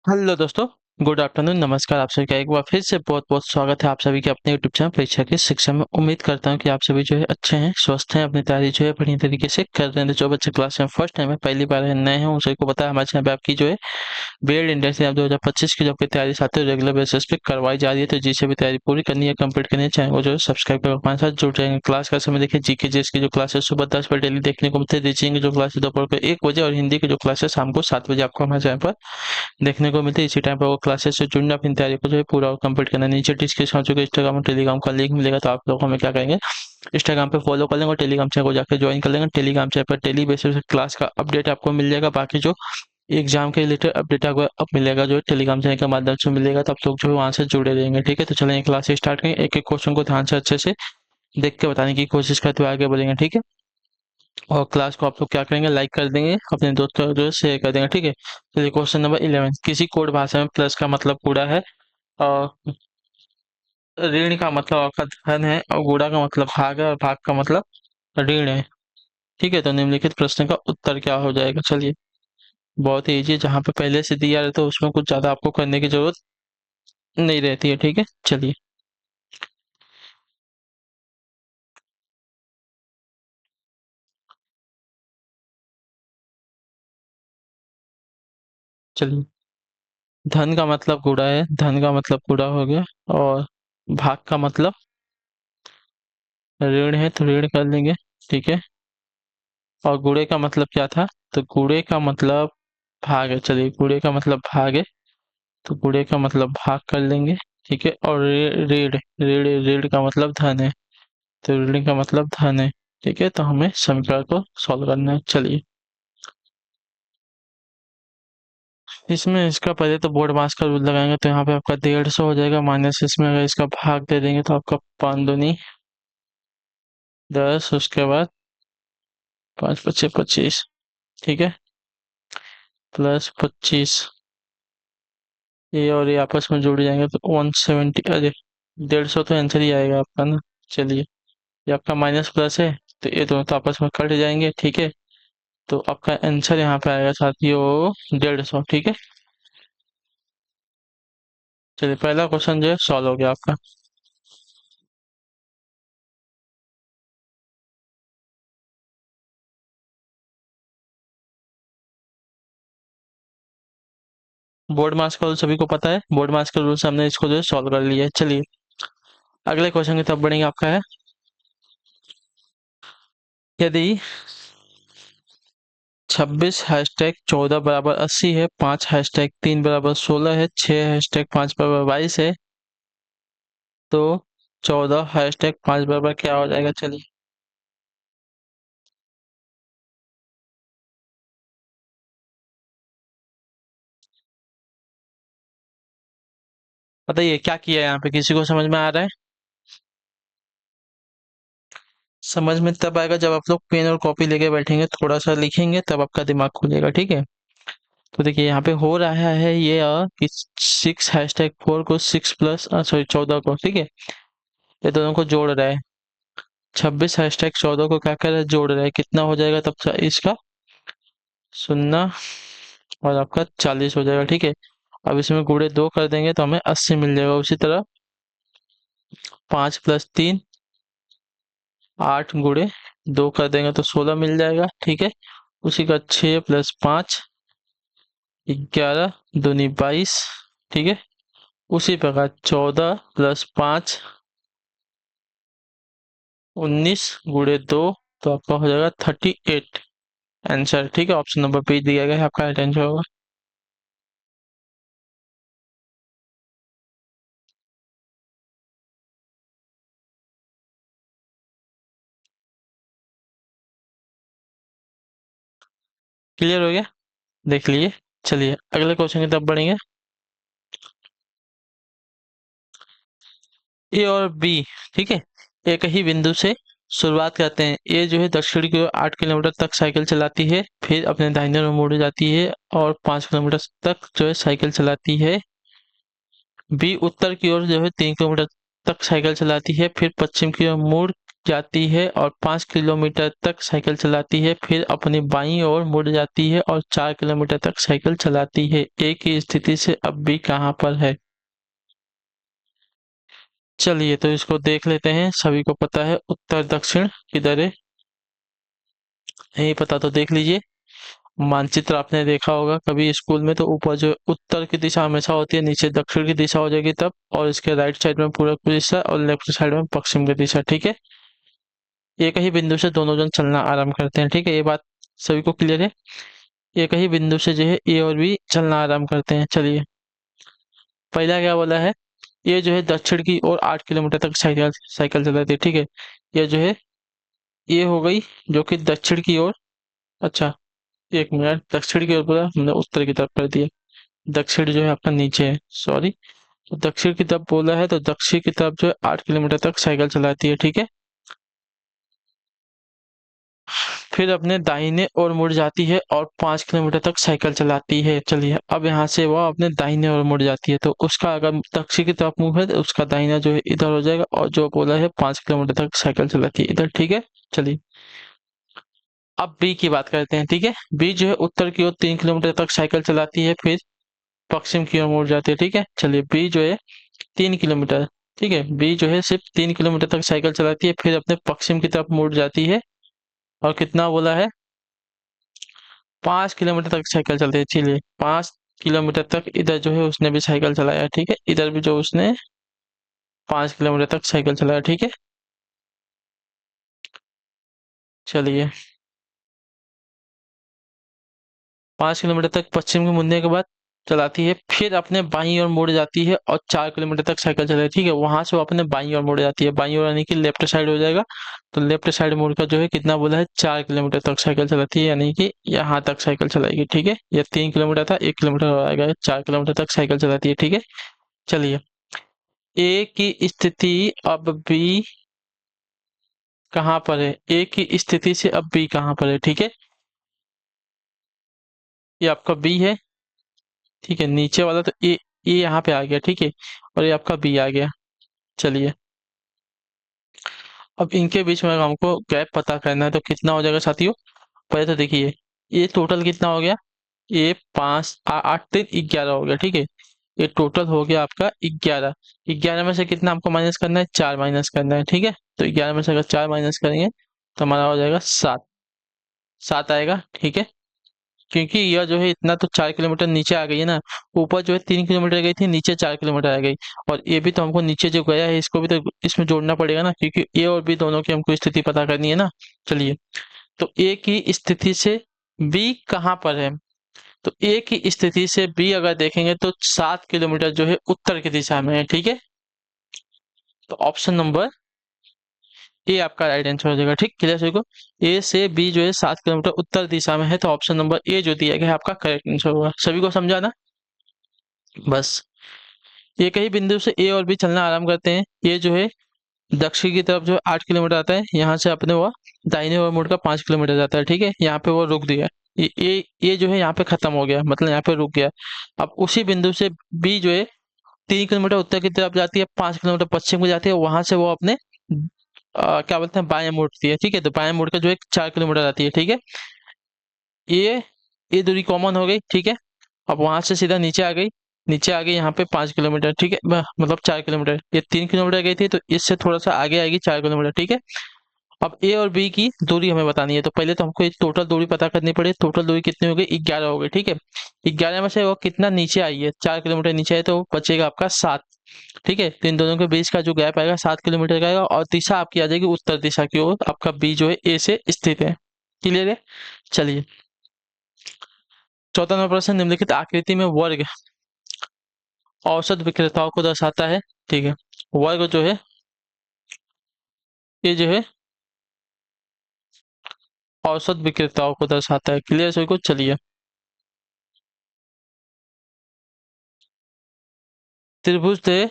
Hello दोस्तों। Good afternoon, नमस्कार। आप सभी का एक बार फिर से बहुत बहुत स्वागत है आप सभी के अपने यूट्यूब चैनल परीक्षा की शिक्षा में। उम्मीद करता हूं कि आप सभी जो है अच्छे हैं, स्वस्थ हैं, अपनी तैयारी जो है बढ़िया तरीके से कर रहे हैं। तो जो बच्चे क्लास में फर्स्ट टाइम है, पहली बार है, नए हैं, उन सभी को पता है हमारे चैनल पे आपकी जो है बीएड इंडेक्स एग्जाम 2025 की जो आपकी तैयारी साथ ही रेगुलर बेसिस पे करवाई जा रही है। तो जिसे भी तैयारी पूरी करनी है, कंप्लीट करनी है, चैनल को जो है सब्सक्राइब कर हमारे साथ जुड़ जाएंगे। क्लास का समय देखिए, जीके जीएस की जो क्लासेस सुबह 10 बजे डेली देखने को मिलते हैं, रीचिंग की जो क्लासेस दोपहर को 1 बजे और हिंदी की जो क्लासेस शाम को 7 बजे आपको हमारे चैनल पर देखने को मिलते हैं। इसी टाइम पर वो क्लासेस से जुड़ना, अपनी तैयारी को जो है पूरा कंप्लीट करना। नीचे डिस्क्रिप्शन में इंस्टाग्राम और टेलीग्राम का लिंक मिलेगा, तो आप लोग हमें क्या करेंगे, इंस्टाग्राम पे फॉलो कर लेंगे और टेलीग्राम चैनल को जाकर ज्वाइन कर लेंगे। टेलीग्राम चैनल पर डेली बेसिस पे क्लास का अपडेट आपको मिल जाएगा। बाकी जो एग्जाम के रिलेटेड अपडेट आपको अब मिलेगा, जो टेलीग्राम चैनल के माध्यम से मिलेगा, तो आप लोग जो है वहाँ से जुड़े रहेंगे। ठीक है, तो चलेंगे क्लास स्टार्ट करेंगे। एक एक क्वेश्चन को ध्यान से अच्छे से देख के बताने की कोशिश करते हुए आगे बढ़ेंगे। ठीक है, और क्लास को आप लोग क्या करेंगे, लाइक कर देंगे, अपने दोस्तों को जो शेयर कर देंगे। ठीक है, चलिए क्वेश्चन नंबर 11। किसी कोड भाषा में प्लस का मतलब पूरा है, और ऋण का मतलब आपका धन है, और गुणा का मतलब भाग है, और भाग का मतलब ऋण है। ठीक है, तो निम्नलिखित प्रश्न का उत्तर क्या हो जाएगा। चलिए, बहुत ही ईजी, जहाँ पे पहले से दिया रहता है उसमें कुछ ज्यादा आपको करने की जरूरत नहीं रहती है। ठीक है, चलिए चलिए। धन का मतलब गुणा है, धन का मतलब गुणा हो गया, और भाग का मतलब ऋण है, तो ऋण कर लेंगे। ठीक है, और गुणे का मतलब क्या था, तो गुणे का मतलब भाग है। चलिए, गुणे का मतलब भाग है, तो गुणे का मतलब भाग कर लेंगे। ठीक है, और ऋण ऋण ऋण का मतलब धन है, तो ऋण का मतलब धन है। ठीक है, तो हमें समीकरण को सॉल्व करना है। चलिए, इसमें इसका पहले तो बोर्ड मास का रूल लगाएंगे, तो यहाँ पे आपका 150 हो जाएगा, माइनस इसमें अगर इसका भाग दे देंगे तो आपका 5 दूनी 10, उसके बाद 5 पच्चे 25। ठीक है, प्लस 25, ये और ये आपस में जुड़ जाएंगे तो 170। अरे 150 तो आंसर ही आएगा आपका ना। चलिए, ये आपका माइनस प्लस है, तो ये दोनों तो आपस में कट जाएंगे। ठीक है, तो आपका आंसर यहाँ पे आएगा साथियों 150। ठीक है, चलिए पहला क्वेश्चन जो है सॉल्व हो गया आपका। बोर्ड मास का रूल सभी को पता है, बोर्ड मास के रूल से हमने इसको जो है सॉल्व कर लिया है। चलिए, अगले क्वेश्चन की तरफ बढ़ेंगे। आपका है, यदि 26 हैशटैग 14 बराबर 80 है, 5 हैशटैग 3 बराबर 16 है, 6 हैशटैग 5 बराबर 22 है, तो 14 हैशटैग 5 बराबर क्या हो जाएगा। चलिए, बताइए क्या किया है यहाँ पे, किसी को समझ में आ रहा है। समझ में तब आएगा जब आप लोग पेन और कॉपी लेके बैठेंगे, थोड़ा सा लिखेंगे, तब आपका दिमाग खुलेगा। ठीक है, तो देखिए यहाँ पे हो रहा है ये कि 6 हैशटैग 4 को 6 प्लस सॉरी 14 को, ठीक है, ये दोनों को जोड़ रहा है। 26 हैशटैग 14 को क्या कर रहा है, जोड़ रहा है। कितना हो जाएगा तब इसका, 0 और आपका 40 हो जाएगा। ठीक है, अब इसमें गुणे 2 कर देंगे तो हमें 80 मिल जाएगा। उसी तरह 5 + 3 8 गुणे 2 कर देंगे तो 16 मिल जाएगा। ठीक है, उसी का 6 + 5 11 दूनी 22। ठीक है, उसी प्रकार 14 + 5 19 गुणे 2, तो आपका हो जाएगा 38 आंसर। ठीक है, ऑप्शन नंबर पे दिया गया है, आपका राइट आंसर होगा। क्लियर हो गया, देख लिए। चलिए अगले क्वेश्चन की तरफ बढ़ेंगे। ए और बी, ठीक है, एक ही बिंदु से शुरुआत करते हैं। ए जो है दक्षिण की ओर 8 किलोमीटर तक साइकिल चलाती है, फिर अपने दाहिने ओर मुड़ जाती है और 5 किलोमीटर तक जो है साइकिल चलाती है। बी उत्तर की ओर जो है 3 किलोमीटर तक साइकिल चलाती है, फिर पश्चिम की ओर मुड़ जाती है और 5 किलोमीटर तक साइकिल चलाती है, फिर अपनी बाईं ओर मुड़ जाती है और 4 किलोमीटर तक साइकिल चलाती है। ए की स्थिति से अब बी कहाँ पर है? चलिए तो इसको देख लेते हैं। सभी को पता है उत्तर दक्षिण किधर है, नहीं पता तो देख लीजिए। मानचित्र आपने देखा होगा कभी स्कूल में, तो ऊपर जो उत्तर की दिशा हमेशा होती है, नीचे दक्षिण की दिशा हो जाएगी तब, और इसके राइट साइड में पूरब की दिशा और लेफ्ट साइड में पश्चिम की दिशा। ठीक है, एक ही बिंदु से दोनों जन चलना आरंभ करते हैं। ठीक है, ये बात सभी को क्लियर है। एक ही बिंदु से जो है ए और बी चलना आरंभ करते हैं। चलिए, पहला क्या बोला है, ये जो है दक्षिण की ओर 8 किलोमीटर तक साइकिल साइकिल चलाती है। ठीक है, ये जो है ये हो गई जो कि दक्षिण की ओर। अच्छा, एक मिनट, दक्षिण की ओर बोला हमने, उत्तर की तरफ कर दिया। दक्षिण जो है आपका नीचे है, सॉरी। तो दक्षिण की तरफ बोला है, तो दक्षिण की तरफ जो है 8 किलोमीटर तक साइकिल चलाती है। ठीक है, फिर अपने दाहिने ओर मुड़ जाती है और 5 किलोमीटर तक साइकिल चलाती है। चलिए, अब यहाँ से वह अपने दाहिने ओर मुड़ जाती है, तो उसका अगर दक्षिण की तरफ मुंह है तो उसका दाहिना जो है इधर हो जाएगा, और जो बोला है 5 किलोमीटर तक साइकिल चलाती है इधर। ठीक है, चलिए अब बी की बात करते हैं। ठीक है, बी जो है उत्तर की ओर 3 किलोमीटर तक साइकिल चलाती है, फिर पश्चिम की ओर मुड़ जाती है। ठीक है, चलिए बी जो है 3 किलोमीटर, ठीक है, बी जो है सिर्फ 3 किलोमीटर तक साइकिल चलाती है, फिर अपने पश्चिम की तरफ मुड़ जाती है, और कितना बोला है, 5 किलोमीटर तक साइकिल चलती है। चलिए 5 किलोमीटर तक इधर जो है उसने भी साइकिल चलाया। ठीक है, इधर भी जो उसने 5 किलोमीटर तक साइकिल चलाया। ठीक है, चलिए 5 किलोमीटर तक पश्चिम के मुड़ने के बाद चलाती है, फिर अपने बाईं ओर मुड़ जाती है और 4 किलोमीटर तक साइकिल चलाती है। ठीक है, वहां से वो अपने बाईं ओर मुड़ जाती है, बाईं ओर यानी कि लेफ्ट साइड हो जाएगा। तो लेफ्ट साइड मुड़कर जो है कितना बोला है, 4 किलोमीटर तक साइकिल चलाती है, यानी कि यहाँ तक साइकिल चलाएगी। ठीक है, ये 3 किलोमीटर था, 1 किलोमीटर हो आएगा, 4 किलोमीटर तक साइकिल चलाती है। ठीक है, चलिए ए की स्थिति अब बी कहाँ पर है, ए की स्थिति से अब बी कहाँ पर है। ठीक है, ये आपका बी है। ठीक है, नीचे वाला तो ए यहाँ पे आ गया। ठीक है, और ये आपका बी आ गया। चलिए, अब इनके बीच में हमको गैप पता करना है, तो कितना हो जाएगा साथियों। पहले तो देखिए, ये टोटल कितना हो गया, ये 5 8 3 11 हो गया। ठीक है, ये टोटल हो गया आपका 11। 11 में से कितना आपको माइनस करना है, 4 माइनस करना है। ठीक है, तो 11 में से अगर 4 माइनस करेंगे तो हमारा हो जाएगा 7। 7 आएगा। ठीक है, क्योंकि यह जो है इतना तो 4 किलोमीटर नीचे आ गई है ना, ऊपर जो है 3 किलोमीटर गई थी, नीचे 4 किलोमीटर आ गई। और ये भी तो हमको नीचे जो गया है इसको भी तो इसमें जोड़ना पड़ेगा ना, क्योंकि ए और बी दोनों की हमको स्थिति पता करनी है ना। चलिए, तो ए की स्थिति से बी कहाँ पर है, तो ए की स्थिति से बी अगर देखेंगे तो 7 किलोमीटर जो है उत्तर की दिशा में है। ठीक है, तो ऑप्शन नंबर ए आपका राइट आंसर हो जाएगा। ठीक, क्लियर सभी को। ए से बी जो है 7 किलोमीटर उत्तर दिशा में है, तो ऑप्शन नंबर ए जो दिया गया है आपका करेक्ट आंसर होगा। सभी को समझा ना? बस, एक ही बिंदु से ए और बी चलना आरंभ करते हैं। ये जो है दक्षिण की तरफ जो 8 किलोमीटर आता है, यहाँ से अपने वो दाहिने ओर मुड़कर 5 किलोमीटर जाता है। ठीक है, यहाँ पे वो रुक दिया। ये जो है यहाँ पे खत्म हो गया, मतलब यहाँ पे रुक गया। अब उसी बिंदु से बी जो है 3 किलोमीटर उत्तर की तरफ जाती है, 5 किलोमीटर पश्चिम को जाती है, वहां से वो अपने क्या बोलते हैं, बाएं मुड़ती है। ठीक है, तो बाएं मुड़ के जो है 4 किलोमीटर आती है। ठीक है, ये ये दूरी कॉमन हो गई। ठीक है, अब वहां से सीधा नीचे आ गई, नीचे आ गई यहाँ पे 5 किलोमीटर। ठीक है, मतलब 4 किलोमीटर, ये 3 किलोमीटर गई थी, तो इससे थोड़ा सा आगे आएगी 4 किलोमीटर। ठीक है, अब ए और बी की दूरी हमें बतानी है, तो पहले तो हमको टोटल दूरी पता करनी पड़ेगी। टोटल दूरी कितनी हो गई, 11 हो गई। ठीक है, 11 में से वो कितना नीचे आई है, 4 किलोमीटर नीचे है, तो बचेगा आपका 7। ठीक है, तो इन दोनों के बीच का जो गैप आएगा 7 किलोमीटर का आएगा, और दिशा आपकी आ जाएगी उत्तर दिशा की ओर। आपका बी जो है ए से स्थित है। क्लियर है? चलिए, चौथा नंबर प्रश्न, निम्नलिखित आकृति में वर्ग औसत विक्रेताओं को दर्शाता है। ठीक है, वर्ग जो है ये जो है औसत विक्रेताओं को दर्शाता है। क्लियर सभी को? चलिए, त्रिभुज थे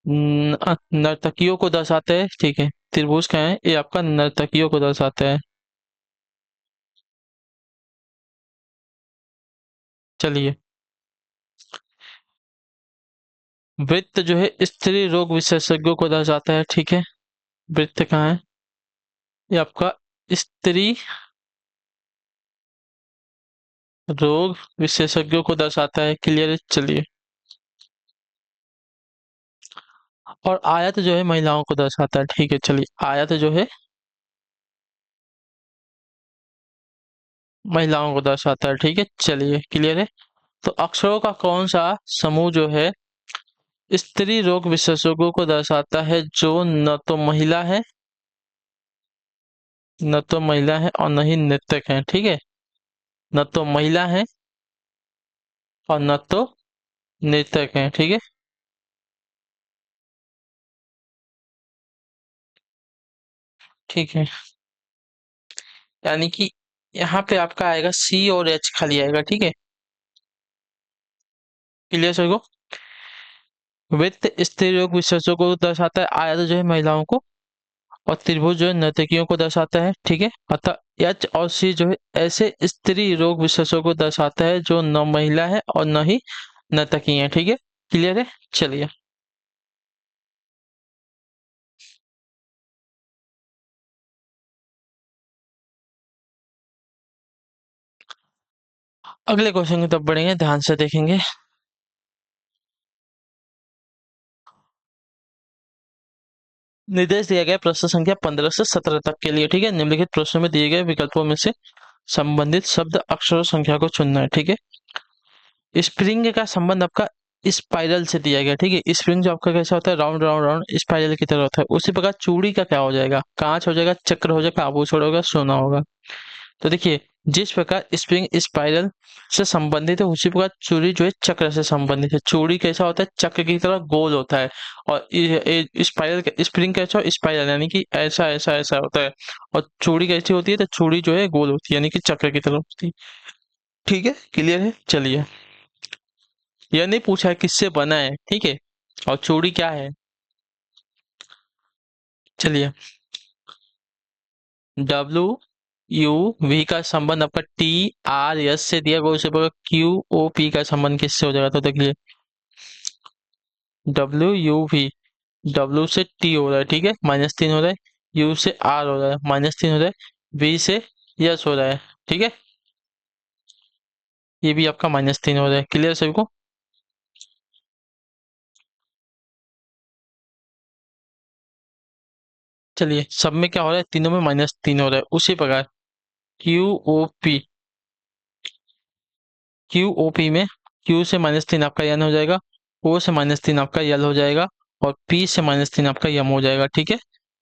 नर्तकियों को दर्शाते हैं। ठीक है, त्रिभुज क्या है, ये आपका नर्तकियों को दर्शाते हैं। चलिए, वृत्त जो है स्त्री रोग विशेषज्ञों को दर्शाता है। ठीक है, वृत्त कहाँ है, ये आपका स्त्री रोग विशेषज्ञों को दर्शाता है। क्लियर है, चलिए। और आयत जो है महिलाओं को दर्शाता है। ठीक है, चलिए। आयत जो है महिलाओं को दर्शाता है। ठीक है, चलिए, क्लियर है। तो अक्षरों का कौन सा समूह जो है स्त्री रोग विशेषज्ञों को दर्शाता है, जो न तो महिला है, न तो महिला है और न ही नृतक है। ठीक है, न तो महिला है और न तो नृतक है। ठीक है, ठीक है। यानी कि यहाँ पे आपका आएगा सी और एच खाली आएगा। ठीक है, क्लियर सर को। वित्त स्त्री रोग विशेषज्ञों को दर्शाता है, आयत जो है महिलाओं को, और त्रिभुज जो है नर्तकियों को दर्शाता है। ठीक है, अतः एच और सी जो है ऐसे स्त्री रोग विशेषज्ञों को दर्शाता है जो न महिला है और न ही नर्तकी है। ठीक है, क्लियर है, चलिए। अगले क्वेश्चन की तरफ बढ़ेंगे, ध्यान से देखेंगे। निर्देश दिया गया प्रश्न संख्या 15 से 17 तक के लिए। ठीक है, निम्नलिखित प्रश्नों में दिए गए विकल्पों में से संबंधित शब्द अक्षर और संख्या को चुनना है। ठीक है, स्प्रिंग का संबंध आपका स्पाइरल से दिया गया। ठीक है, स्प्रिंग जो आपका कैसा होता है, राउंड राउंड राउंड स्पाइरल की तरह होता है। उसी प्रकार चूड़ी का क्या हो जाएगा, कांच हो जाएगा, चक्र हो जाएगा, आभूषण होगा, सोना होगा। तो देखिए, जिस प्रकार स्प्रिंग स्पाइरल से संबंधित है, उसी प्रकार चूड़ी जो है चक्र से संबंधित है। चूड़ी कैसा होता है, चक्र की तरह गोल होता है। और स्पाइरल स्प्रिंग कैसा हो, स्पाइरल यानी कि ऐसा ऐसा ऐसा होता है। और चूड़ी कैसी होती है, तो चूड़ी जो है गोल होती है, यानी कि चक्र की तरह होती है। ठीक है, क्लियर है, चलिए। यह नहीं पूछा है किससे बना है। ठीक है, और चूड़ी क्या है। चलिए, डब्ल्यू यू वी का संबंध आपका टी आर एस से दिया गया, उसे क्यू ओ पी का संबंध किससे हो जाएगा। तो देखिए, डब्ल्यू यू वी, डब्ल्यू से टी हो रहा है। ठीक है, -3 हो रहा है। यू से आर हो रहा है, -3 हो रहा है। वी से यस हो रहा है। ठीक है, ये भी आपका -3 हो रहा है। क्लियर सभी को। चलिए, सब में क्या हो रहा है, तीनों में -3 हो रहा है। उसी प्रकार Q O P, Q O P में क्यू से -3 आपका एन हो जाएगा, ओ से -3 आपका यल हो जाएगा, और पी से -3 आपका यम हो जाएगा। ठीक है,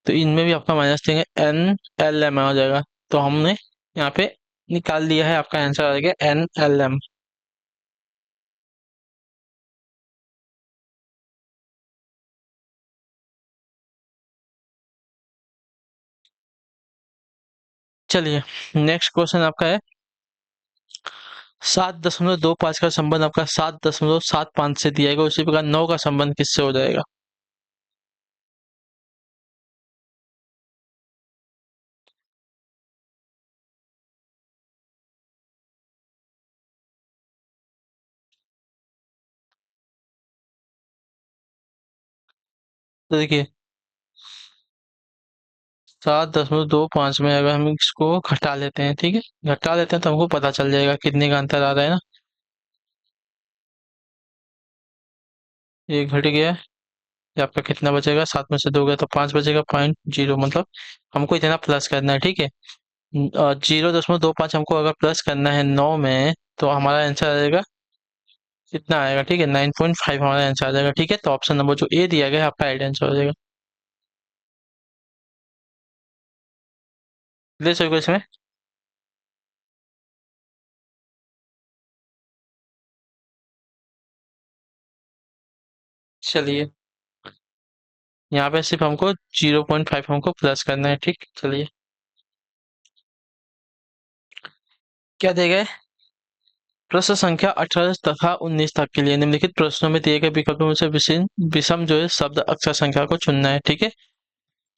तो इनमें भी आपका -3 है, एन एल एम हो जाएगा। तो हमने यहाँ पे निकाल दिया है, आपका आंसर आ गया एन एल एम। चलिए, नेक्स्ट क्वेश्चन आपका है 7.25 का संबंध आपका 7.75 से दिया गया, उसी प्रकार 9 का संबंध किससे हो जाएगा। तो देखिए, 7.25 में अगर हम इसको घटा लेते हैं, ठीक है, घटा लेते हैं तो हमको पता चल जाएगा कितने का अंतर आ रहा है ना। ये घट गया, ये आपका कितना बचेगा, 7 में से 2 गया तो 5 बचेगा, 0.0, मतलब हमको इतना प्लस करना है। ठीक है, 0.25 हमको अगर प्लस करना है 9 में, तो हमारा आंसर आ जाएगा, कितना आएगा, ठीक है, 9.5 हमारा आंसर आ जाएगा। ठीक है, तो ऑप्शन नंबर जो ए दिया गया है आपका राइट आंसर हो जाएगा। ले सको इसमें। चलिए, यहाँ पे सिर्फ हमको 0.5 हमको प्लस करना है। ठीक, चलिए। क्या दिया गया है, प्रश्न संख्या 18 तथा 19 तक के लिए निम्नलिखित प्रश्नों में दिए गए विकल्पों में से विषम जो है शब्द अक्षर संख्या को चुनना है। ठीक है,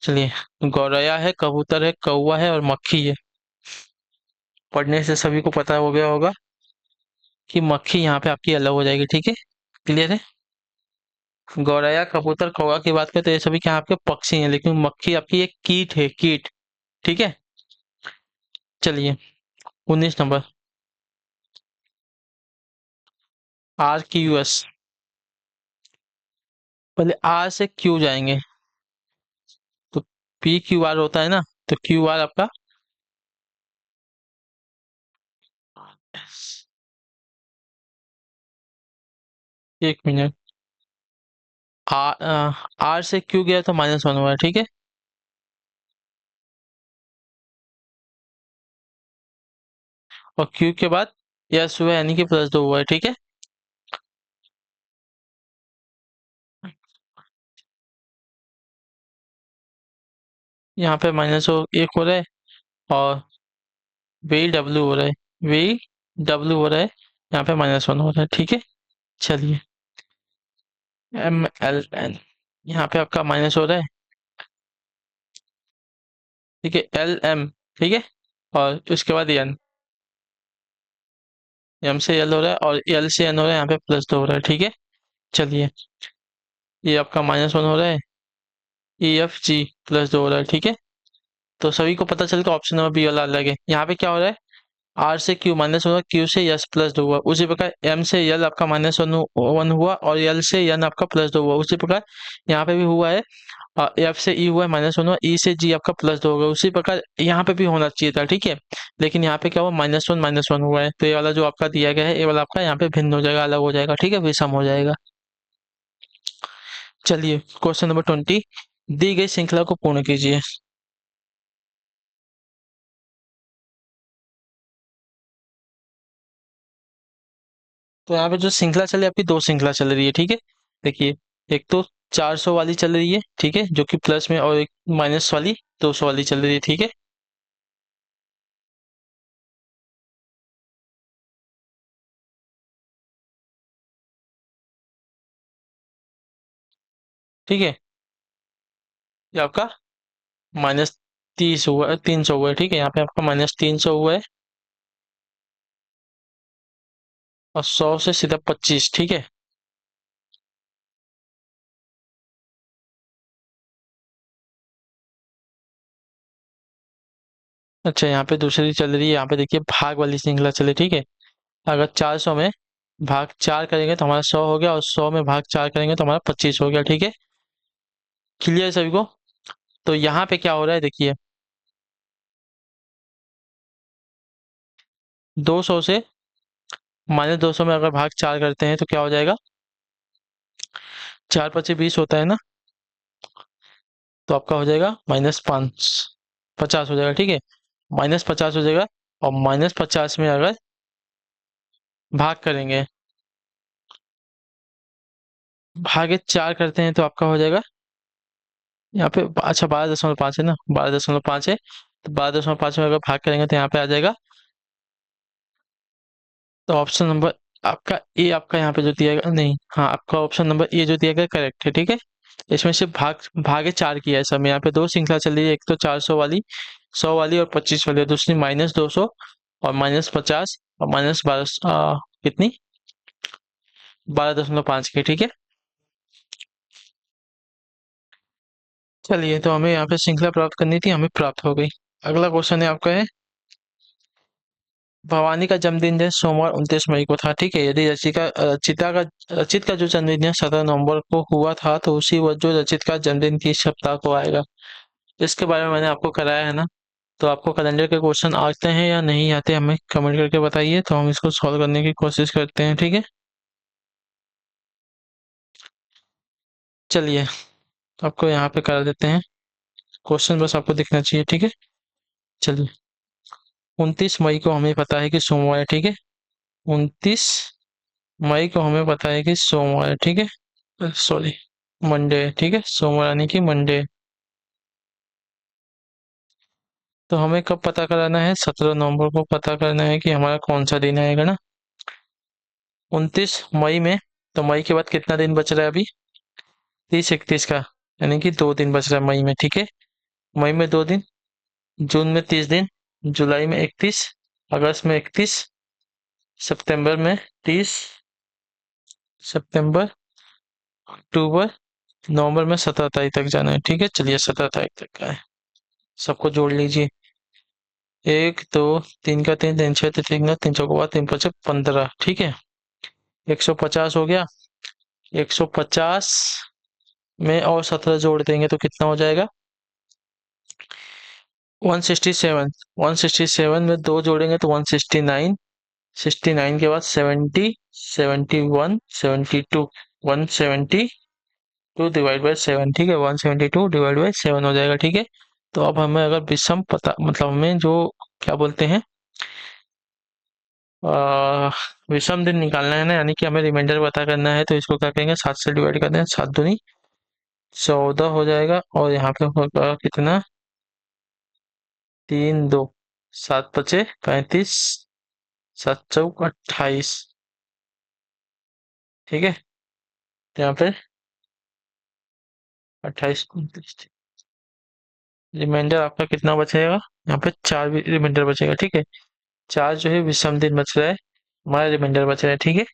चलिए। गौरैया है, कबूतर है, कौवा है और मक्खी है। पढ़ने से सभी को पता हो गया होगा कि मक्खी यहाँ पे आपकी अलग हो जाएगी। ठीक है, क्लियर है। गौरैया, कबूतर, कौवा की बात करें तो ये सभी क्या आपके पक्षी हैं, लेकिन मक्खी आपकी एक कीट है, कीट। ठीक है। चलिए 19 नंबर, RQS। पहले आर से क्यू जाएंगे, तो PQR होता है ना, तो QR आपका, एक मिनट, आर से क्यू गया तो -1 हुआ है, ठीक है। और क्यू के बाद यस हुआ है, यानी कि +2 हुआ है, ठीक है। यहाँ पे -1 हो रहा है, और VW हो रहा है, VW हो रहा है, यहाँ पे -1 हो रहा है, ठीक है। चलिए MLN, यहाँ पे आपका माइनस हो रहा है, ठीक है। LM, ठीक है। और उसके बाद N, M से L हो रहा है, और L से N हो रहा है, यहाँ पे +2 हो रहा है, ठीक है। चलिए ये आपका -1 हो रहा है, EFG +2 हो रहा है, ठीक है। तो सभी को पता चल के ऑप्शन नंबर बी वाला अलग है। यहाँ पे क्या हो रहा है, आर से क्यू माइनस हुआ, क्यू से यस +2 हुआ, उसी प्रकार एम से यल आपका -1 हुआ, और यल से यन आपका +2 हुआ, उसी प्रकार यहाँ पे भी हुआ है। एफ से ई हुआ है, -1 हुआ, ई से जी आपका +2 होगा, उसी प्रकार यहाँ पे भी होना चाहिए था, ठीक है। लेकिन यहाँ पे क्या हुआ, -1 हुआ है, तो ये वाला जो आपका दिया गया है, ये वाला आपका यहाँ पे भिन्न हो जाएगा, अलग हो जाएगा, ठीक है, विषम हो जाएगा। चलिए क्वेश्चन नंबर 20, दी गई श्रृंखला को पूर्ण कीजिए। तो यहाँ पे जो श्रृंखला चल रही है आपकी, दो श्रृंखला चल रही है, ठीक है। देखिए, एक तो 400 वाली चल रही है, ठीक है, जो कि प्लस में, और एक माइनस वाली 200 वाली चल रही है, ठीक है। ये आपका -30 हुआ है, 300 हुआ है, ठीक है। यहाँ पे आपका -300 हुआ है, और 100 से सीधा 25, ठीक है। अच्छा, यहाँ पे दूसरी चल रही है, यहाँ पे देखिए भाग वाली श्रृंखला चले, ठीक है। अगर 400 में भाग 4 करेंगे तो हमारा 100 हो गया, और 100 में भाग 4 करेंगे तो हमारा 25 हो गया, ठीक है। क्लियर है सभी को? तो यहाँ पे क्या हो रहा है, देखिए, 200 से -200 में अगर भाग 4 करते हैं तो क्या हो जाएगा, 4×5=20 होता है ना, तो आपका हो जाएगा -50 हो जाएगा, ठीक है। -50 हो जाएगा, और -50 में अगर भाग करेंगे, भागे 4 करते हैं तो आपका हो जाएगा यहाँ पे, अच्छा 12.5 है ना, 12.5 है, तो 12.5 में अगर भाग करेंगे तो यहाँ पे आ जाएगा। तो ऑप्शन नंबर आपका ए, आपका यहाँ पे जो दिया गया नहीं, हाँ, आपका ऑप्शन नंबर ए जो दिया गया करेक्ट है, ठीक है। इसमें से भागे 4 किया है सब में, यहाँ पे दो श्रृंखला चल रही है, एक तो 400 वाली, 100 वाली और 25 वाली, और दूसरी -200 और -50 और -12, कितनी, 12.5 की, ठीक है। चलिए, तो हमें यहाँ पे श्रृंखला प्राप्त करनी थी, हमें प्राप्त हो गई। अगला क्वेश्चन है आपका है, भवानी का जन्मदिन जो है सोमवार 29 मई को था, ठीक है। यदि रचित का जो जन्मदिन है 17 नवंबर को हुआ था, तो उसी वक्त जो रचित का जन्मदिन किस सप्ताह को आएगा, इसके बारे में मैंने आपको कराया है ना। तो आपको कैलेंडर के क्वेश्चन आते हैं या नहीं आते, हमें कमेंट करके बताइए, तो हम इसको सॉल्व करने की कोशिश करते हैं, ठीक है। चलिए आपको यहाँ पे करा देते हैं, क्वेश्चन बस आपको दिखना चाहिए, ठीक है। चलिए, 29 मई को हमें पता है कि सोमवार है, ठीक है। 29 मई को हमें पता है कि सोमवार है, ठीक है, सॉरी, मंडे है, ठीक है, सोमवार यानी कि मंडे। तो हमें कब पता कराना है, 17 नवंबर को पता करना है कि हमारा कौन सा दिन आएगा ना, 29 मई में। तो मई के बाद कितना दिन बच रहा है अभी, 30 31 का, यानी कि 2 दिन बच रहा है मई में, ठीक है। मई में 2 दिन, जून में 30 दिन, जुलाई में 31, अगस्त में 31, सितंबर में 30, सितंबर, अक्टूबर, नवंबर में 17 तारीख तक जाना है, ठीक है। चलिए 17 तारीख तक का है। सबको जोड़ लीजिए। 1 2 3 का 3 3 6 3 3 का 3 3 5 15, ठीक है। 150 हो गया। 150 में और 17 जोड़ देंगे तो कितना हो जाएगा? 167। 167 में 2 जोड़ेंगे तो 169। 69 के बाद 70, 71, 72। 172 डिवाइड बाई 7, ठीक है। 172 डिवाइड बाई 7 हो जाएगा, ठीक है। तो अब हमें अगर विषम पता मतलब हमें जो क्या बोलते हैं विषम दिन निकालना है ना, यानी कि हमें रिमाइंडर पता करना है, तो इसको क्या करेंगे? 7 से डिवाइड कर दें। 7 दूनी 14 हो जाएगा और यहाँ पे होगा कितना? 3 2, 7 पचे 35, 7 चौक 28, ठीक है। तो यहाँ पे 28 रिमाइंडर आपका कितना बचेगा? यहाँ पे 4 रिमाइंडर बचेगा, ठीक है। 4 जो है विषम दिन बच रहा है, हमारा रिमाइंडर बच रहा है, ठीक है।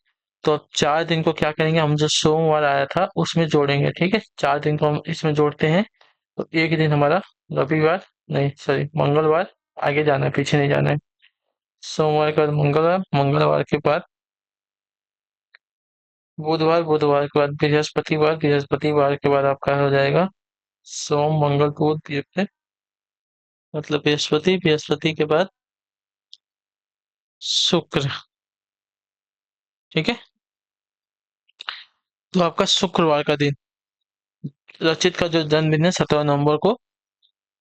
तो अब 4 दिन को क्या करेंगे? हम जो सोमवार आया था उसमें जोड़ेंगे, ठीक है। 4 दिन को हम इसमें जोड़ते हैं तो एक दिन हमारा रविवार, नहीं सॉरी मंगलवार, आगे जाना है पीछे नहीं जाना है। सोमवार के बाद मंगलवार, मंगलवार के बाद बुधवार, बुधवार के बाद बृहस्पतिवार, बृहस्पतिवार के बाद आपका हो जाएगा सोम मंगल बुध मतलब बृहस्पति, बृहस्पति के बाद शुक्र, ठीक है। तो आपका शुक्रवार का दिन, रचित का जो जन्मदिन है 17 नवंबर को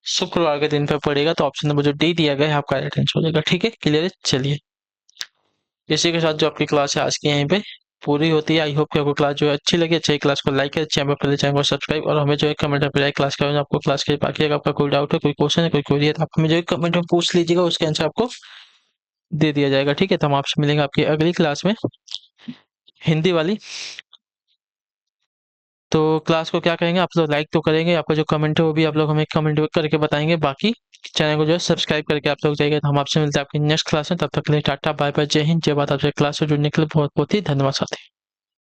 शुक्रवार के दिन पे पड़ेगा, तो ऑप्शन नंबर जो डी दिया गया है आपका राइट आंसर हो जाएगा, ठीक है। क्लियर है? चलिए, इसी के साथ जो आपकी क्लास है आज की यहीं पे पूरी होती है। आई होप कि आपको क्लास जो है अच्छी लगी। अच्छी क्लास को लाइक करें, चैनल पर चैनल को सब्सक्राइब, और हमें जो है कमेंट पर क्लास करें आपको क्लास के बाकी अगर आपका कोई डाउट है, कोई क्वेश्चन है, कोई क्वेरी है, तो आप हमें जो है कमेंट में पूछ लीजिएगा, उसके आंसर आपको दे दिया जाएगा, ठीक है। तो हम आपसे मिलेंगे आपकी अगली क्लास में, हिंदी वाली। तो क्लास को क्या करेंगे आप लोग? लाइक तो करेंगे, आपका जो कमेंट है वो भी आप लोग हमें कमेंट करके बताएंगे, बाकी चैनल को जो है सब्सक्राइब करके आप लोग जाइएगा। तो हम आपसे मिलते हैं आपकी नेक्स्ट क्लास में, तब तक के लिए टाटा बाय बाय, जय हिंद, जय भारत। आपसे क्लास से जुड़ने के लिए बहुत बहुत ही धन्यवाद साथी।